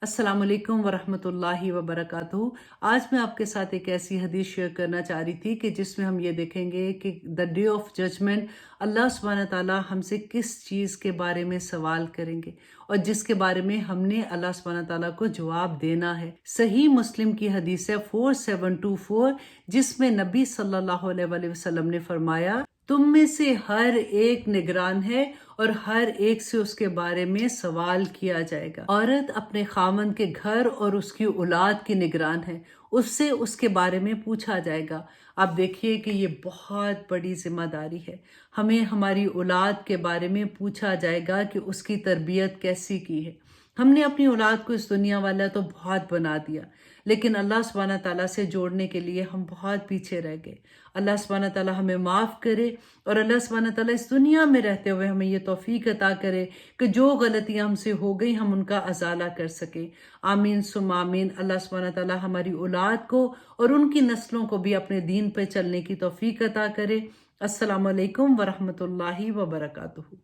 अस्सलाम वालेकुम वरहमतुल्लाहि वबरकातुहू। आज मैं आपके साथ एक ऐसी हदीस शेयर करना चाह रही थी कि जिसमें हम ये देखेंगे कि द डे ऑफ जजमेंट अल्लाह सुब्हानहू ताला हमसे किस चीज़ के बारे में सवाल करेंगे और जिसके बारे में हमने अल्लाह सुब्हानहू ताला को जवाब देना है। सही मुस्लिम की हदीस है 4724, जिसमें नबी सल्लल्लाहु अलैहि वसल्लम ने फरमाया, तुम में से हर एक निगरान है और हर एक से उसके बारे में सवाल किया जाएगा। औरत अपने खामन के घर और उसकी औलाद की निगरान है, उससे उसके बारे में पूछा जाएगा। आप देखिए कि ये बहुत बड़ी जिम्मेदारी है। हमें हमारी औलाद के बारे में पूछा जाएगा कि उसकी तरबियत कैसी की है। हमने अपनी औलाद को इस दुनिया वाला तो बहुत बना दिया, लेकिन अल्लाह सुब्हानहू ताला से जोड़ने के लिए हम बहुत पीछे रह गए। अल्लाह सुब्हानहू ताला हमें माफ़ करे और अल्लाह सुब्हानहू ताला इस दुनिया में रहते हुए हमें ये तौफीक अता करे कि जो गलतियां हमसे हो गई हम उनका अजाला कर सके। आमीन सुम आमीन। अल्लाह सुब्हानहू ताला हमारी औलाद को और उनकी नस्लों को भी अपने दीन पर चलने की तौफीक अता करे। अस्सलाम वालेकुम वरहमतुल्लाहि वबरकातुहू।